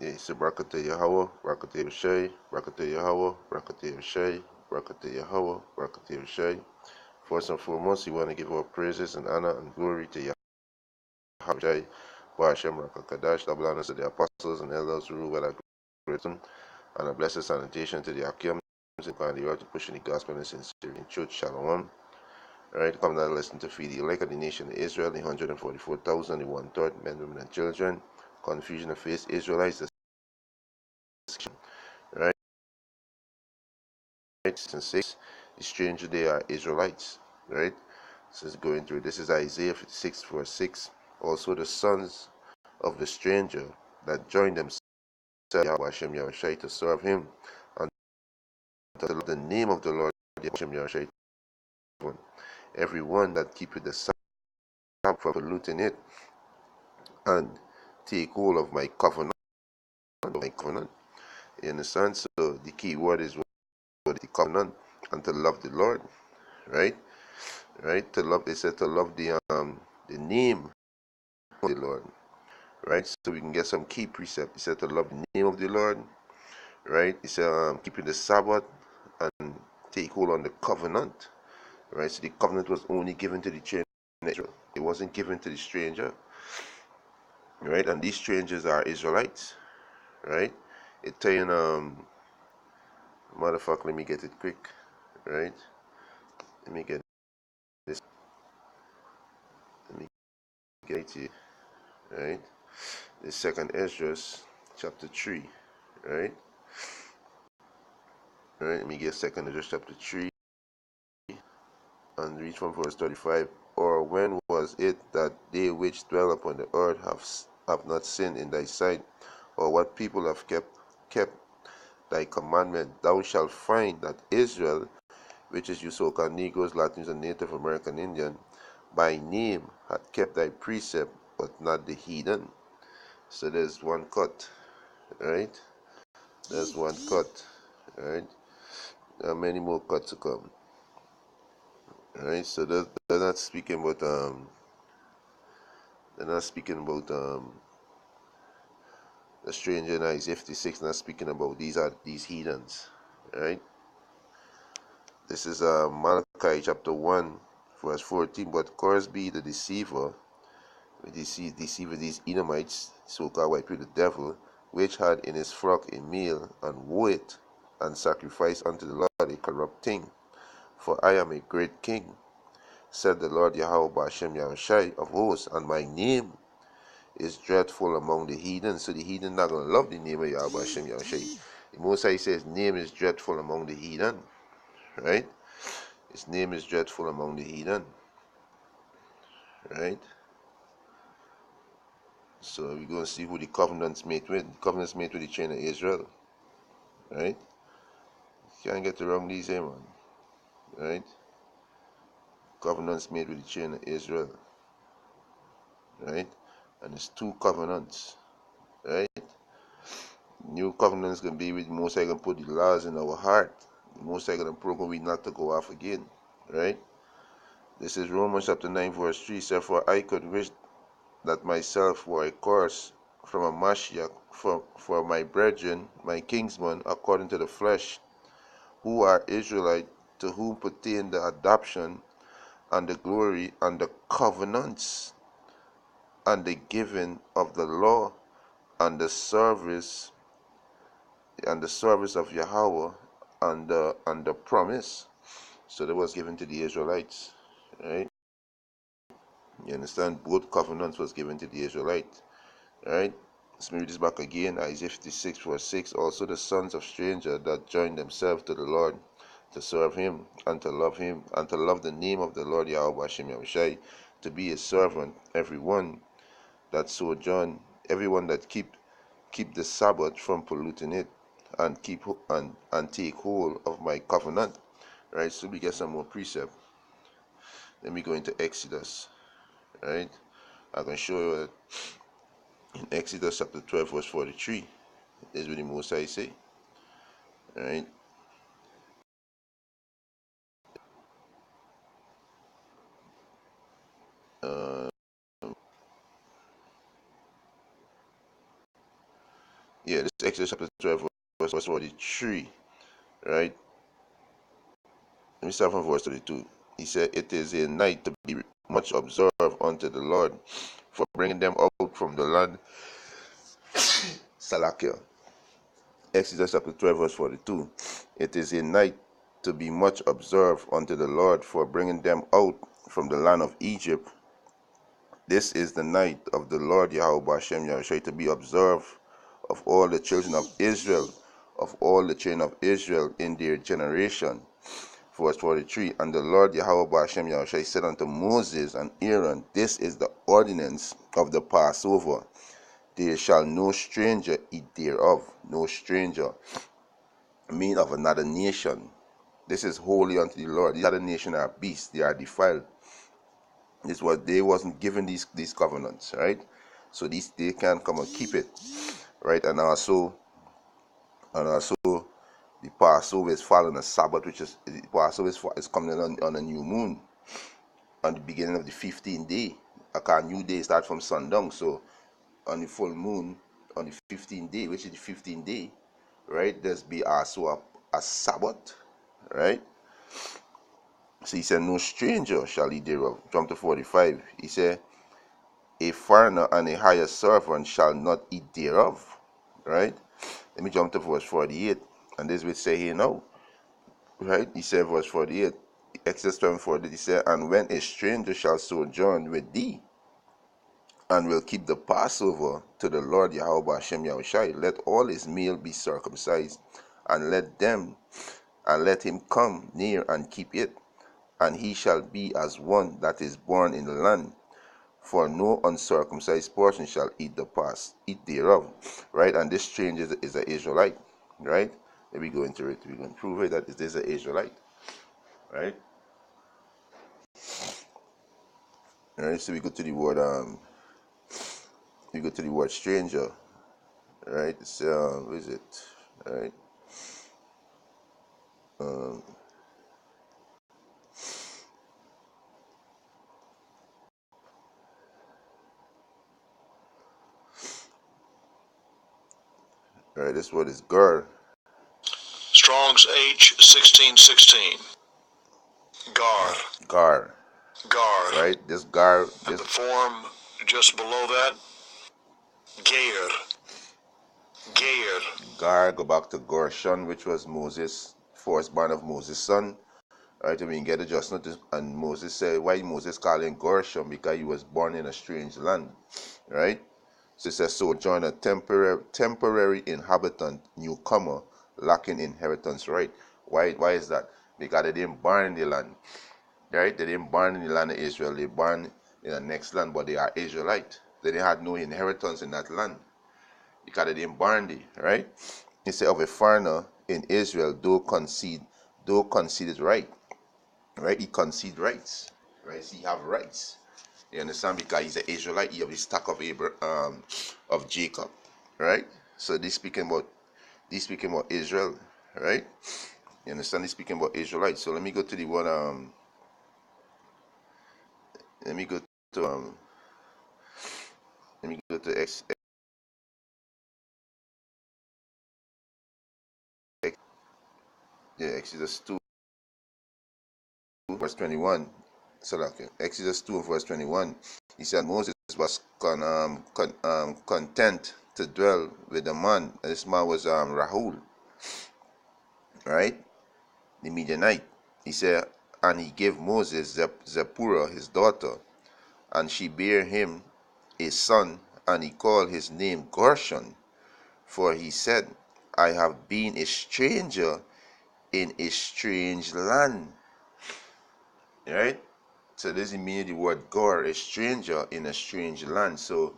Yeah, so Barakatah Yahweh, Barakatah Yahweh, Barakatah Yahweh, Barakatah Yahweh, Barakatah Yahweh, Barakatah Yahweh. First and foremost, we want to give our praises and honor and glory to Yahweh, Hashem, Rakakadash, double honors to the apostles and elders who rule with our great and a blessed sanitation to the Akim, and the earth to pushing the gospel and sincerity in truth. Shalom. Alright, come down and listen to feed the elect of the nation of Israel, the 144,000, the one-third, men, women, and children. Confusion of faith, Israelites, right? And 6, the stranger they are Israelites, right? So it's going through. This is Isaiah 56, verse 6. Also the sons of the stranger that joined themselves Yahweh Hashem Yahushai to serve him, and to love the name of the Lord Hashem Yahushai. Everyone that keepeth the Sabbath from polluting it, and take hold of my covenant. You understand? So the key word is what the covenant, and to love the Lord, right? Right? To love, they said to love the name of the Lord, right? So we can get some key precept. He said to love the name of the Lord, right? He said keeping the Sabbath and take hold on the covenant, right? So the covenant was only given to the children of Israel. It wasn't given to the stranger, right? And these strangers are Israelites, right? It tell you, motherfucker, let me get it quick, right? Let me get this, let me get it here, right? The second Esdras, chapter 3, right? Alright, let me get second Esdras chapter 3 and read from verse 35. Or when was it that they which dwell upon the earth have not sinned in thy sight? Or what people have kept thy commandment? Thou shalt find that Israel, which is you so-called Negroes, Latins, and Native American Indian, by name had kept thy precept, but not the heathen. So there's one cut, right? There's one cut, right? There are many more cuts to come. Right, so they're not speaking about the stranger in Isaiah 56. Not speaking about these heathens, right? This is Malachi chapter 1, verse 14. But cursed be the deceiver, these Edomites, so-called white people, the devil, which had in his flock a male, and woo it, and sacrifice unto the Lord a corrupt thing. For I am a great king, said the Lord Yahweh Hashem Yahushai of hosts, and my name is dreadful among the heathen. So the heathen not going to love the name of Yahweh Hashem Yahushai. The Most High says name is dreadful among the heathen, right? His name is dreadful among the heathen, right? So we're going to see who the covenants made with. The covenants made with the children of Israel, right? Can't get the wrong these here, man, right? Covenants made with the children of Israel, right? And it's two covenants, right? New covenants gonna be with the Most High gonna put the laws in our heart. The Most High gonna program we not to go off again, right? This is Romans chapter 9, verse 3. Therefore I could wish that myself were a curse from a Mashiach for my brethren, my kinsmen, according to the flesh, who are Israelite, to whom pertain the adoption and the glory and the covenants and the giving of the law and the service of Yahweh and the promise. So that was given to the Israelites, right? You understand? Both covenants was given to the Israelites, right? Let's read this back again. Isaiah 56, verse 6. Also the sons of strangers that joined themselves to the Lord to serve him, and to love him, and to love the name of the Lord Yahweh Hashem Yahushai, to be his servant, everyone that sojourn, everyone that keep the Sabbath from polluting it, and take hold of my covenant. Right, so we get some more precept. Let me go into Exodus. Right, I can show you that in Exodus chapter 12, verse 43. This is what the Most High say. Right. Uh, Yeah, this is Exodus chapter 12, verse 43, right? Let me start from verse 32. He said, "It is a night to be much observed unto the Lord, for bringing them out from the land." Salakia. Exodus chapter 12, verse 42. "It is a night to be much observed unto the Lord, for bringing them out from the land of Egypt. This is the night of the Lord Yahweh Hashem Yahushua, to be observed of all the children of Israel, of all the children of Israel in their generation." Verse 43. "And the Lord Yahweh Hashem Yahushua said unto Moses and Aaron, This is the ordinance of the Passover. There shall no stranger eat thereof." No stranger mean of another nation. This is holy unto the Lord. These other nations are beasts, they are defiled. This was, they wasn't given these covenants, right? So they can come and keep it, right? And also the Passover is following a Sabbath, which is the Passover is coming on a new moon on the beginning of the 15th day. A new day starts from sundown. So on the full moon on the 15th day, which is the 15th day, right? There's be also a Sabbath, right? So he said, "No stranger shall eat thereof." Jump to 45. He said, "A foreigner and a hired servant shall not eat thereof." Right? Let me jump to verse 48. And this will say here now. Right? He said, verse 48. Exodus 12:48. He said, "And when a stranger shall sojourn with thee, and will keep the Passover to the Lord Yahweh Hashem Yahushai, let all his male be circumcised, and let him come near and keep it. And he shall be as one that is born in the land. For no uncircumcised person shall eat thereof." Right? And this stranger is an Israelite. Right? Let me go into it. We're going to prove it that it is an Israelite. Right? Alright, so we go to the word stranger. Right? It's what is it? Right? Alright, this word is gar. Strong's H1616. Gar. Gar. Gar. Right? This gar. And the form just below that, Gair. Gair. Gar, go back to Gershon, which was Moses, firstborn of Moses' son. Right, I mean, get adjustment. And Moses said, why Moses called him Gershon? Because he was born in a strange land. Right? So it says, "Sojourn, a temporary inhabitant, newcomer, lacking inheritance right." Why is that? Because they didn't born in the land. Right? They didn't born in the land of Israel. They born in the next land, but they are Israelite. They had no inheritance in that land. Because they didn't born there. Right? Instead of a foreigner in Israel, though conceded right. Right? He conceded rights. Right? So he have rights. You understand? Because he's an Israelite, he have the stock of Jacob. Right? So this speaking about Israel, right? You understand? This speaking about Israelites. So let me go to the one let me go to Exodus 2 verse 21. So okay, Exodus 2 verse 21. He said Moses was content to dwell with the man. This man was Rahul, right? The Midianite. He said, "And he gave Moses Zipporah his daughter, and she bare him a son, and he called his name Gershon, for he said, I have been a stranger in a strange land." Right? So this is meaning the word Gor, a stranger in a strange land. So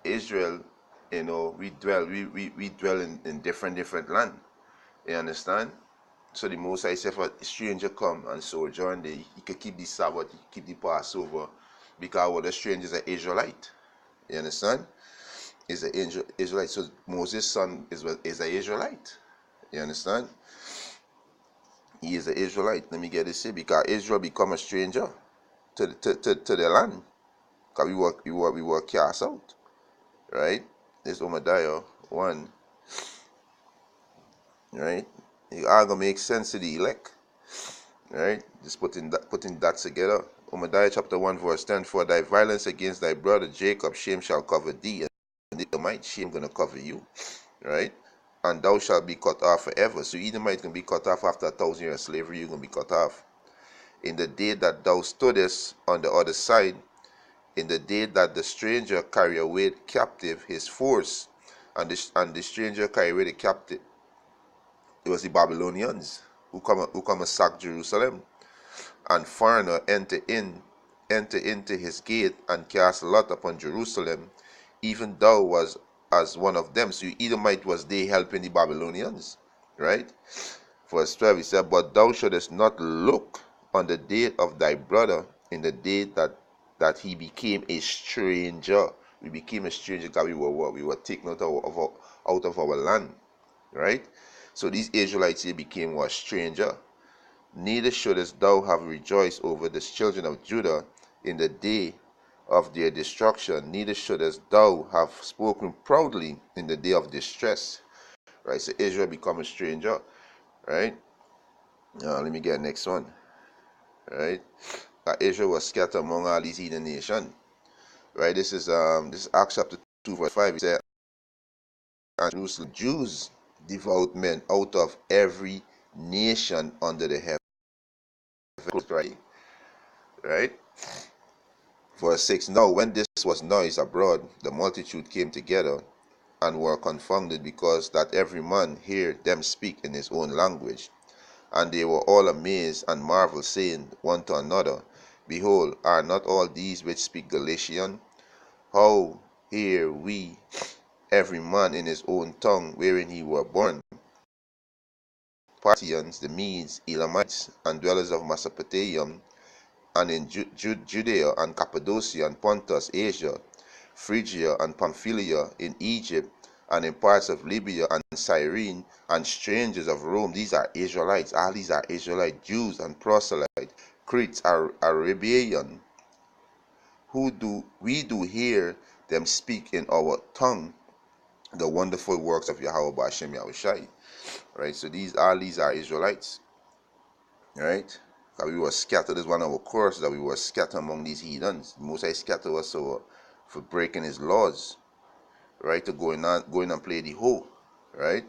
Israel, we dwell in different land. You understand? So the Most High said, for a stranger come and sojourn there, he could keep the Sabbath, he could keep the Passover, because all the strangers are Israelite. You understand? Is an Israelite. So Moses' son is an Israelite. You understand? He is an Israelite. Let me get this here. Because Israel become a stranger to their land. Because we were cast out. Right? This is Obadiah 1. right? It all gonna make sense to the elect, right? Just putting that together. Obadiah chapter 1 verse 10, for thy violence against thy brother Jacob, shame shall cover thee, and the Edomite shame gonna cover you, right? And thou shalt be cut off forever. So Edomite gonna be cut off after 1,000 years of slavery, you're gonna be cut off. In the day that thou stoodest on the other side, in the day that the stranger carry away captive his force, and the stranger carry away the captive, it was the Babylonians who come and sack Jerusalem, and foreigner enter into his gate and cast lot upon Jerusalem, even thou was as one of them. So Edomite was they helping the Babylonians, right? Verse 12, he said, but thou shouldest not look on the day of thy brother in the day that he became a stranger. We became a stranger because we were what? We were taken out of our land, right? So these Israelites here became what? Stranger. Neither shouldest thou have rejoiced over the children of Judah in the day of their destruction, neither shouldest thou have spoken proudly in the day of distress. Right? So Israel become a stranger, right? Let me get next one. Right? Israel was scattered among all these heathen nations. Right? This is Acts chapter 2, verse 5. It said, and Jerusalem Jews, devout men out of every nation under the heaven. Right? Right? Verse 6, now when this was noised abroad, the multitude came together and were confounded, because that every man heard them speak in his own language. And they were all amazed and marveled, saying one to another, behold, are not all these which speak Galatian? How hear we every man in his own tongue wherein he were born? Parthians, the Medes, Elamites, and dwellers of Mesopotamia, and in Judea and Cappadocia and Pontus, Asia, Phrygia and Pamphylia, in Egypt, and in parts of Libya and Cyrene, and strangers of Rome. These are Israelites. All these are Israelite Jews and proselytes. Cretes are Arabian. We do hear them speak in our tongue the wonderful works of Yahweh Ba'ashem Yahushai. Right? So these are Israelites. Right? That we were scattered is one of our course, that we were scattered among these heathens. Most I scattered us for breaking his laws, right? To going and play the hoe, right?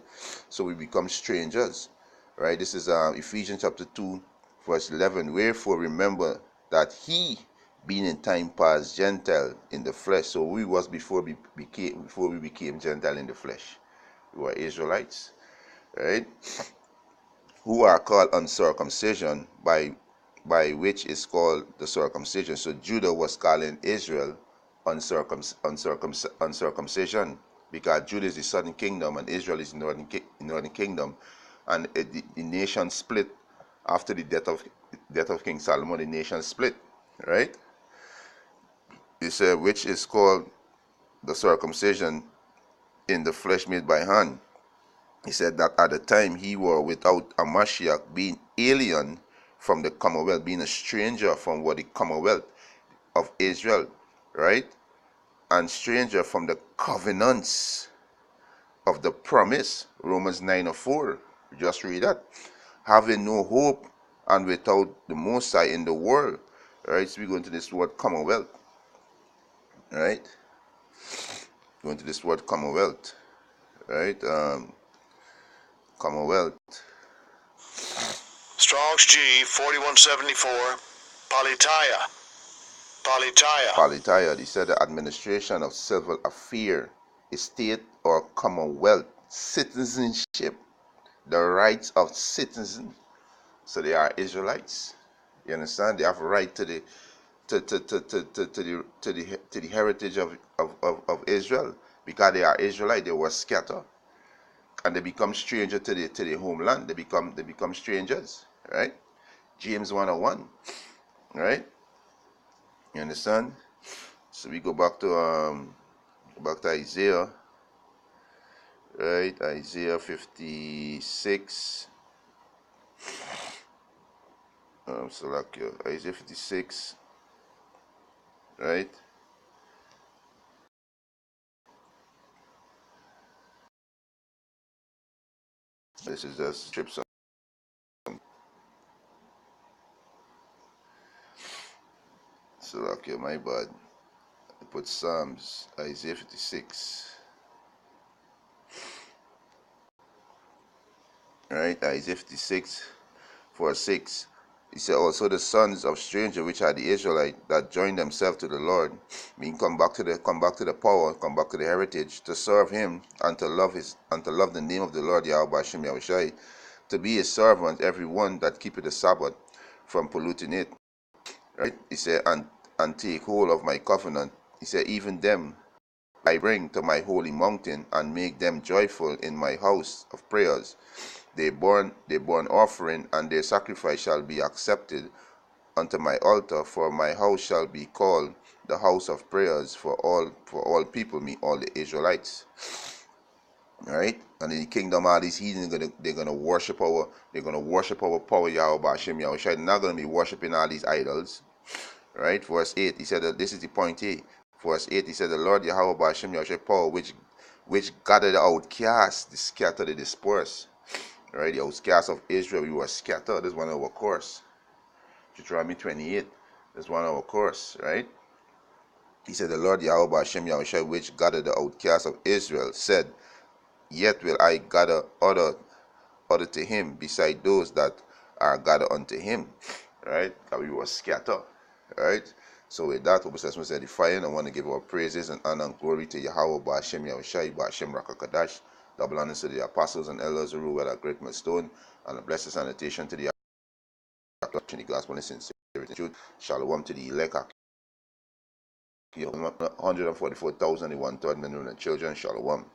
So we become strangers, right? This is Ephesians chapter 2, verse 11. Wherefore remember that he, being in time past Gentile in the flesh, so we was before we became Gentile in the flesh. We were Israelites, right? Who are called uncircumcision, by which is called the circumcision. So Judah was calling Israel uncircumcision, because Judah is the southern kingdom and Israel is the northern kingdom, and the nation split after the death of King Solomon. The nation split, right? He said, which is called the circumcision in the flesh made by hand. He said that at the time he were without a Mashiach, being alien from the commonwealth, being a stranger from what the commonwealth of Israel, right? And stranger from the covenants of the promise, Romans 9:4. Just read that. Having no hope and without the Most High in the world, right? So we go into this word commonwealth, right? Go into this word commonwealth, right? Commonwealth. Strong's G 4174. Palitaya. Palitaya, they said the administration of civil affair, state or commonwealth, citizenship, the rights of citizens. So they are Israelites. You understand? They have a right to the heritage of Israel, because they are Israelite. They were scattered and they become stranger to the homeland. They become strangers, right? James 1:1, right? You understand? So we go back to Isaiah, right? Isaiah 56. Isaiah 56, right? This is just strips. So okay, my bad. I put Psalms, Isaiah 56. Right, Isaiah 56, verse 6. He said, also the sons of strangers which are the Israelite that join themselves to the Lord, mean come back to the power, come back to the heritage, to serve him and to love the name of the Lord Yahweh Hashem Yahushai, to be his servant, every one that keepeth the Sabbath from polluting it. Right? He said, and take hold of my covenant. He said, even them I bring to my holy mountain, and make them joyful in my house of prayers. They burn offering, and their sacrifice shall be accepted unto my altar, for my house shall be called the house of prayers for all people, me all the Israelites. Alright? And in the kingdom, all these heathens they're gonna worship our power Yahweh Hashem Yahushua. They're not gonna be worshiping all these idols. Right? Verse 8, he said that this is the point A. Verse 8, he said, the Lord Yahweh Hashem Yahushua power which gathered the outcast, the scattered, the dispersed. Right? The outcast of Israel, we were scattered. This is one of our course. Deuteronomy 28. This is one of our course, right? He said, the Lord Yahweh Hashem Yahushua, which gathered the outcast of Israel, said, yet will I gather other to him beside those that are gathered unto him. Right? That we were scattered. Right? So with that, we says edifying. I want to give our praises and honor and glory to Yahweh Ba'ashem Yahushai, Ba'ashem Rakakadash, double honors to the apostles and elders who rule at a great milestone, and a blessed sanitation to the the gospel and sincerity truth. Shalom to the elect, 144,000, the 1/3 million children. Shalom.